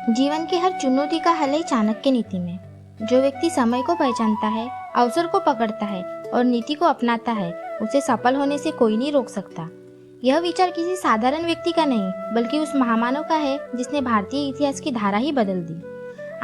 जीवन की हर चुनौती का हल है चाणक्य नीति में। जो व्यक्ति समय को पहचानता है, अवसर को पकड़ता है और नीति को अपनाता है, उसे सफल होने से कोई नहीं रोक सकता। यह विचार किसी साधारण व्यक्ति का नहीं, बल्कि उस महामानव का है जिसने भारतीय इतिहास की धारा ही बदल दी।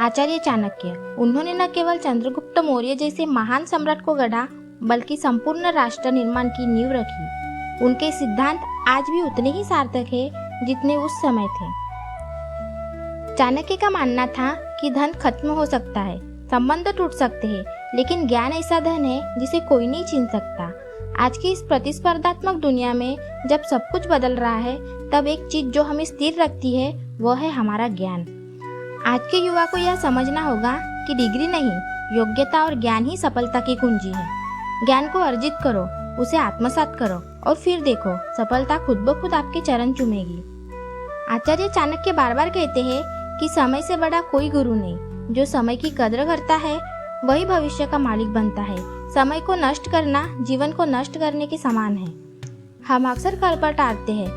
आचार्य चाणक्य, उन्होंने न केवल चंद्रगुप्त मौर्य जैसे महान सम्राट को गढ़ा, बल्कि संपूर्ण राष्ट्र निर्माण की नींव रखी। उनके सिद्धांत आज भी उतने ही सार्थक है जितने उस समय थे। चाणक्य का मानना था कि धन खत्म हो सकता है, संबंध टूट सकते हैं, लेकिन ज्ञान ऐसा धन है जिसे कोई नहीं छीन सकता। आज की इस प्रतिस्पर्धात्मक दुनिया में जब सब कुछ बदल रहा है, तब एक चीज जो हमें स्थिर रखती है वह है हमारा ज्ञान। आज के युवा को यह समझना होगा कि डिग्री नहीं, योग्यता और ज्ञान ही सफलता की कुंजी है। ज्ञान को अर्जित करो, उसे आत्मसात करो और फिर देखो सफलता खुद ब खुद आपके चरण चूमेगी। आचार्य चाणक्य बार बार कहते हैं कि समय से बड़ा कोई गुरु नहीं। जो समय की कद्र करता है वही भविष्य का मालिक बनता है। समय को नष्ट करना जीवन को नष्ट करने के समान है। हम अक्सर कल पर टालते हैं,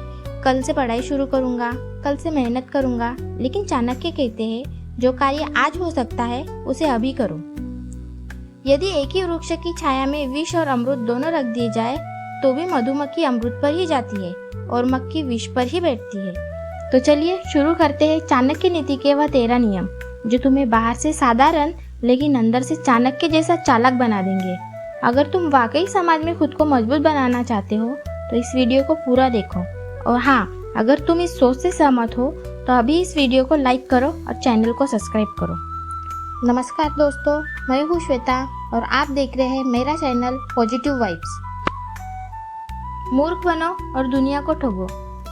कल से पढ़ाई शुरू करूंगा, कल से मेहनत करूंगा, लेकिन चाणक्य कहते हैं जो कार्य आज हो सकता है उसे अभी करो। यदि एक ही वृक्ष की छाया में विष और अमृत दोनों रख दिए जाए तो भी मधुमक्खी अमृत पर ही जाती है और मक्खी विष पर ही बैठती है। तो चलिए शुरू करते हैं चाणक्य नीति के वह 13 नियम जो तुम्हें बाहर से साधारण लेकिन अंदर से चाणक्य जैसा चालाक बना देंगे। अगर तुम वाकई समाज में खुद को मजबूत बनाना चाहते हो तो इस वीडियो को पूरा देखो। और हाँ, अगर तुम इस सोच से सहमत हो तो अभी इस वीडियो को लाइक करो और चैनल को सब्सक्राइब करो। नमस्कार दोस्तों, मैं हूँ श्वेता और आप देख रहे हैं मेरा चैनल पॉजिटिव वाइब्स। मूर्ख बनो और दुनिया को ठगो।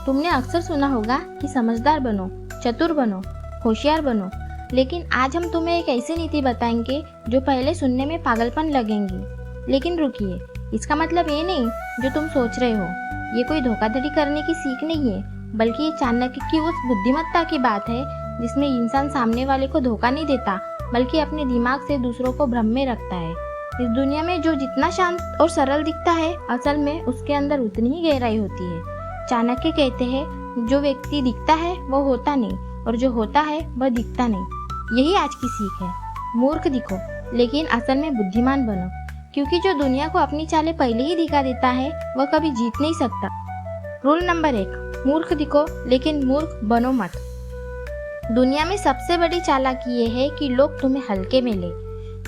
तुमने अक्सर सुना होगा कि समझदार बनो, चतुर बनो, होशियार बनो, लेकिन आज हम तुम्हें एक ऐसी नीति बताएंगे जो पहले सुनने में पागलपन लगेंगी। लेकिन रुकिए, इसका मतलब ये नहीं जो तुम सोच रहे हो। ये कोई धोखाधड़ी करने की सीख नहीं है, बल्कि ये चाणक्य की उस बुद्धिमत्ता की बात है जिसमें इंसान सामने वाले को धोखा नहीं देता, बल्कि अपने दिमाग से दूसरों को भ्रम में रखता है। इस दुनिया में जो जितना शांत और सरल दिखता है, असल में उसके अंदर उतनी ही गहराई होती है। चाणक्य कहते हैं जो व्यक्ति दिखता है वो होता नहीं, और जो होता है वह दिखता नहीं। यही आज की सीख है। मूर्ख दिखो लेकिन असल में बुद्धिमान बनो, क्योंकि जो दुनिया को अपनी चालें पहले ही दिखा देता है वह कभी जीत नहीं सकता। रूल नंबर 1, मूर्ख दिखो लेकिन मूर्ख बनो मत। दुनिया में सबसे बड़ी चालाकी ये है कि लोग तुम्हें हल्के में ले।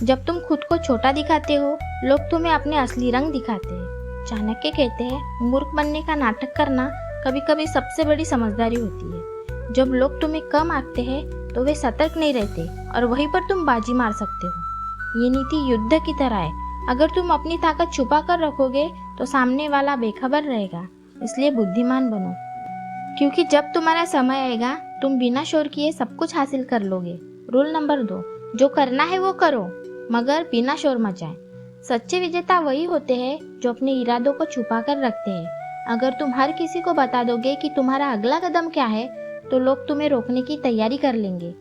जब तुम खुद को छोटा दिखाते हो, लोग तुम्हें अपने असली रंग दिखाते हैं। चाणक्य कहते हैं मूर्ख बनने का नाटक करना कभी कभी सबसे बड़ी समझदारी होती है। जब लोग तुम्हें कम आंकते हैं तो वे सतर्क नहीं रहते और वहीं पर तुम बाजी मार सकते हो। ये नीति युद्ध की तरह है। अगर तुम अपनी ताकत छुपा कर रखोगे तो सामने वाला बेखबर रहेगा। इसलिए बुद्धिमान बनो, क्योंकि जब तुम्हारा समय आएगा तुम बिना शोर किए सब कुछ हासिल कर लोगे। रूल नंबर 2, जो करना है वो करो मगर बिना शोर मचाए। सच्चे विजेता वही होते हैं जो अपने इरादों को छुपा कर रखते हैं। अगर तुम हर किसी को बता दोगे कि तुम्हारा अगला कदम क्या है तो लोग तुम्हें रोकने की तैयारी कर लेंगे।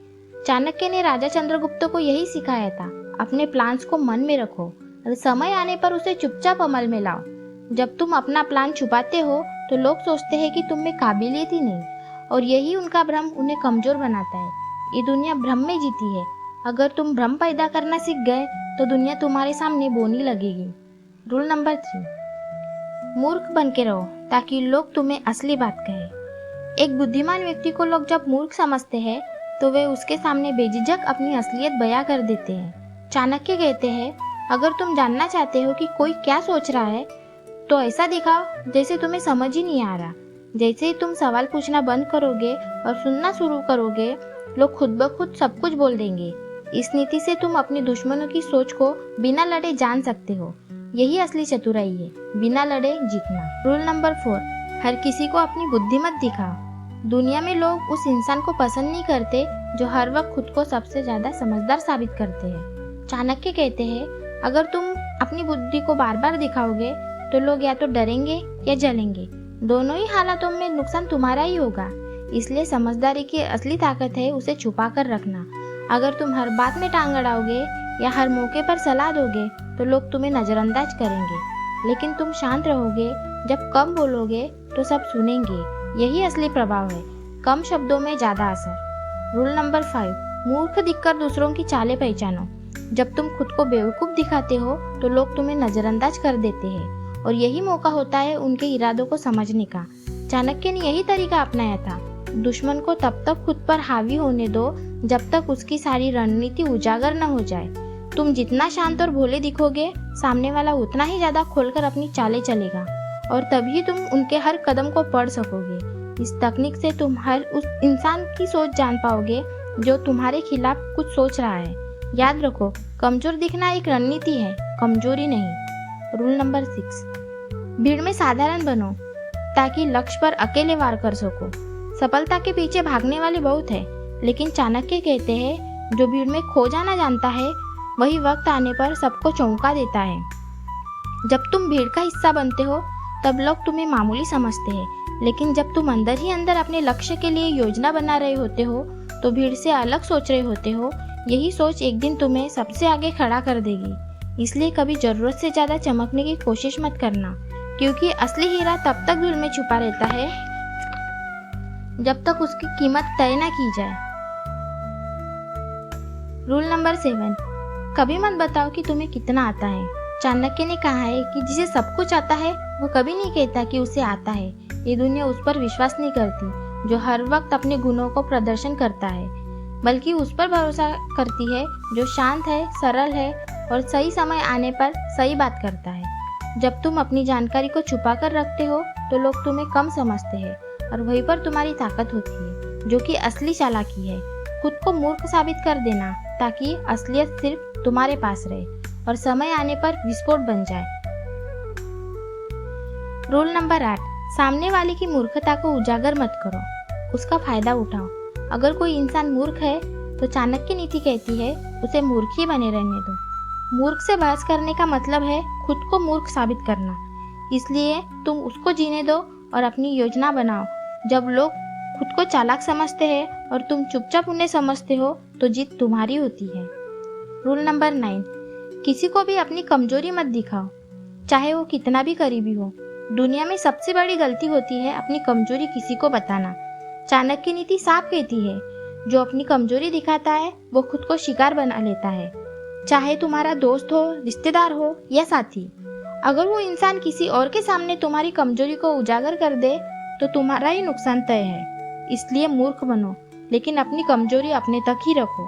चाणक्य ने राजा चंद्रगुप्त को यही सिखाया था, अपने प्लान्स को मन में रखो और समय आने पर उसे चुपचाप अमल में लाओ। जब तुम अपना प्लान छुपाते हो तो लोग सोचते हैं कि तुम में काबिलियत ही नहीं, और यही उनका भ्रम उन्हें कमजोर बनाता है। ये दुनिया भ्रम में जीती है। अगर तुम भ्रम पैदा करना सीख गए तो दुनिया तुम्हारे सामने बोनी लगेगी। रूल नंबर 3, मूर्ख बन के रहो ताकि लोग तुम्हें असली बात कहें। एक बुद्धिमान व्यक्ति को लोग जब मूर्ख समझते हैं तो वे उसके सामने बेझिझक अपनी असलियत बयां कर देते हैं। चाणक्य कहते हैं अगर तुम जानना चाहते हो कि कोई क्या सोच रहा है तो ऐसा दिखाओ जैसे तुम्हें समझ ही नहीं आ रहा। जैसे ही तुम सवाल पूछना बंद करोगे और सुनना शुरू करोगे, लोग खुद ब खुद सब कुछ बोल देंगे। इस नीति से तुम अपने दुश्मनों की सोच को बिना लड़े जान सकते हो। यही असली चतुराई है, बिना लड़े जीतना। रूल नंबर 4, हर किसी को अपनी बुद्धि मत दिखाओ। दुनिया में लोग उस इंसान को पसंद नहीं करते जो हर वक्त खुद को सबसे ज्यादा समझदार साबित करते हैं। चाणक्य कहते हैं अगर तुम अपनी बुद्धि को बार बार दिखाओगे तो लोग या तो डरेंगे या जलेंगे। दोनों ही हालातों में नुकसान तुम्हारा ही होगा। इसलिए समझदारी की असली ताकत है उसे छुपा कर रखना। अगर तुम हर बात में टांग अड़ाओगे या हर मौके पर सलाह दोगे तो लोग तुम्हें नजरअंदाज करेंगे, लेकिन तुम शांत रहोगे। जब कम बोलोगे तो सब सुनेंगे। यही असली प्रभाव है, कम शब्दों में ज्यादा असर। रूल नंबर 5, मूर्ख दिखकर दूसरों की चालें पहचानो। जब तुम खुद को बेवकूफ़ दिखाते हो तो लोग तुम्हें नज़रअंदाज कर देते हैं और यही मौका होता है उनके इरादों को समझने का। चाणक्य ने यही तरीका अपनाया था। दुश्मन को तब तक खुद पर हावी होने दो जब तक उसकी सारी रणनीति उजागर न हो जाए। तुम जितना शांत और भोले दिखोगे, सामने वाला उतना ही ज्यादा खोलकर अपनी चालें चलेगा और तभी तुम उनके हर कदम को पढ़ सकोगे। इस तकनीक से तुम हर उस इंसान की सोच जान पाओगे जो तुम्हारे खिलाफ कुछ सोच रहा है। याद रखो, कमजोर दिखना एक रणनीति है, कमजोरी नहीं। रूल नंबर 6, भीड़ में साधारण बनो ताकि लक्ष्य पर अकेले वार कर सको। सफलता के पीछे भागने वाले बहुत है, लेकिन चाणक्य कहते हैं जो भीड़ में खो जाना जानता है वही वक्त आने पर सबको चौंका देता है। जब तुम भीड़ का हिस्सा बनते हो तब लोग तुम्हें मामूली समझते हैं, लेकिन जब तुम अंदर ही अंदर अपने लक्ष्य के लिए योजना बना रहे होते हो तो भीड़ से अलग सोच रहे होते हो। यही सोच एक दिन तुम्हें सबसे आगे खड़ा कर देगी। इसलिए कभी जरूरत से ज्यादा चमकने की कोशिश मत करना, क्योंकि असली हीरा तब तक धूल में छुपा रहता है जब तक उसकी कीमत तय न की जाए। रूल नंबर 7, कभी मत बताओ कि तुम्हें कितना आता है। चाणक्य ने कहा है कि जिसे सब कुछ आता है वो कभी नहीं कहता कि उसे आता है। ये दुनिया उस पर विश्वास नहीं करती जो हर वक्त अपने गुणों को प्रदर्शन करता है, बल्कि उस पर भरोसा करती है जो शांत है, सरल है और सही समय आने पर सही बात करता है। जब तुम अपनी जानकारी को छुपा कर रखते हो तो लोग तुम्हें कम समझते हैं और वहीं पर तुम्हारी ताकत होती है, जो कि असली चालाकी है। खुद को मूर्ख साबित कर देना ताकि असलियत सिर्फ तुम्हारे पास रहे और समय आने पर विस्फोट बन जाए। रूल नंबर 8, सामने वाले की मूर्खता को उजागर मत करो, उसका फायदा उठाओ। अगर कोई इंसान मूर्ख है तो चाणक्य नीति कहती है उसे मूर्ख ही बने रहने दो। मूर्ख से बहस करने का मतलब है खुद को मूर्ख साबित करना। इसलिए तुम उसको जीने दो और अपनी योजना बनाओ। जब लोग खुद को चालाक समझते हैं और तुम चुपचाप उन्हें समझते हो तो जीत तुम्हारी होती है। रूल नंबर 9, किसी को भी अपनी कमजोरी मत दिखाओ, चाहे वो कितना भी करीबी हो। दुनिया में सबसे बड़ी गलती होती है अपनी कमजोरी किसी को बताना। चाणक्य नीति साफ कहती है जो अपनी कमजोरी दिखाता है वो खुद को शिकार बना लेता है, चाहे तुम्हारा दोस्त हो, रिश्तेदार हो या साथी। अगर वो इंसान किसी और के सामने तुम्हारी कमजोरी को उजागर कर दे तो तुम्हारा ही नुकसान तय है। इसलिए मूर्ख बनो, लेकिन अपनी कमजोरी अपने तक ही रखो।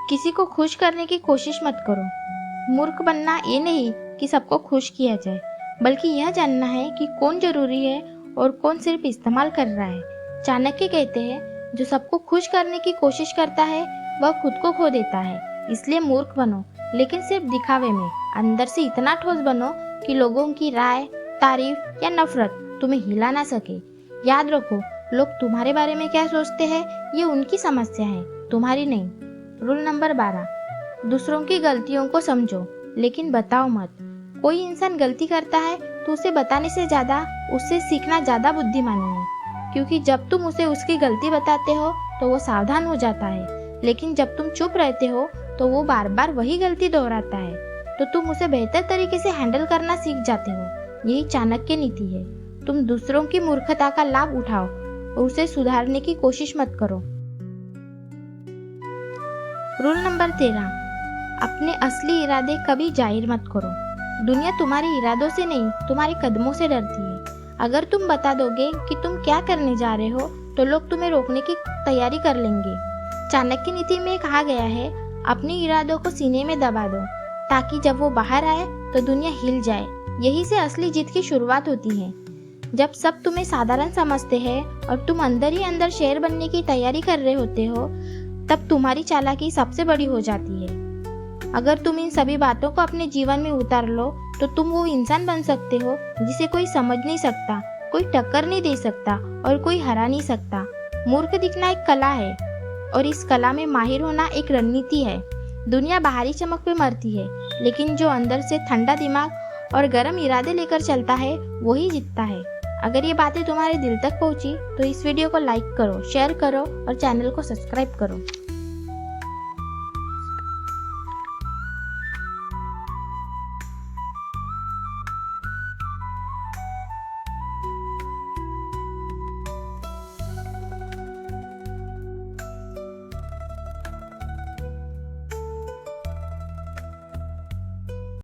किसी को खुश करने की कोशिश मत करो। मूर्ख बनना ये नहीं कि सबको खुश किया जाए, बल्कि यह जानना है कि कौन जरूरी है और कौन सिर्फ इस्तेमाल कर रहा है। चाणक्य कहते हैं जो सबको खुश करने की कोशिश करता है वह खुद को खो देता है। इसलिए मूर्ख बनो, लेकिन सिर्फ दिखावे में। अंदर से इतना ठोस बनो कि लोगों की राय, तारीफ या नफरत तुम्हें हिला ना सके। याद रखो, लोग तुम्हारे बारे में क्या सोचते हैं ये उनकी समस्या है, तुम्हारी नहीं। रूल नंबर 12, दूसरों की गलतियों को समझो लेकिन बताओ मत। कोई इंसान गलती करता है तो उसे बताने से ज्यादा उससे सीखना ज्यादा बुद्धिमानी है, क्योंकि जब तुम उसे उसकी गलती बताते हो तो वो सावधान हो जाता है, लेकिन जब तुम चुप रहते हो तो वो बार बार वही गलती दोहराता है, तो तुम उसे बेहतर तरीके से हैंडल करना सीख जाते हो। यही चाणक्य नीति है। तुम दूसरों की मूर्खता का लाभ उठाओ और उसे सुधारने की कोशिश मत करो। रूल नंबर 13, अपने असली इरादे कभी जाहिर मत करो। दुनिया तुम्हारे इरादों से नहीं, तुम्हारे कदमों से डरती है। अगर तुम बता दोगे कि तुम क्या करने जा रहे हो तो लोग तुम्हें रोकने की तैयारी कर लेंगे। चाणक्य नीति में कहा गया है अपने इरादों को सीने में दबा दो ताकि जब वो बाहर आए तो दुनिया हिल जाए। यही से असली जीत की शुरुआत होती है। जब सब तुम्हें साधारण समझते हैं और तुम अंदर ही अंदर शेर बनने की तैयारी कर रहे होते हो, तब तुम्हारी चालाकी सबसे बड़ी हो जाती है। अगर तुम इन सभी बातों को अपने जीवन में उतार लो तो तुम वो इंसान बन सकते हो जिसे कोई समझ नहीं सकता, कोई टक्कर नहीं दे सकता और कोई हरा नहीं सकता। मूर्ख दिखना एक कला है और इस कला में माहिर होना एक रणनीति है। दुनिया बाहरी चमक पे मरती है, लेकिन जो अंदर से ठंडा दिमाग और गर्म इरादे लेकर चलता है वही जीतता है। अगर ये बातें तुम्हारे दिल तक पहुंची तो इस वीडियो को लाइक करो, शेयर करो और चैनल को सब्सक्राइब करो।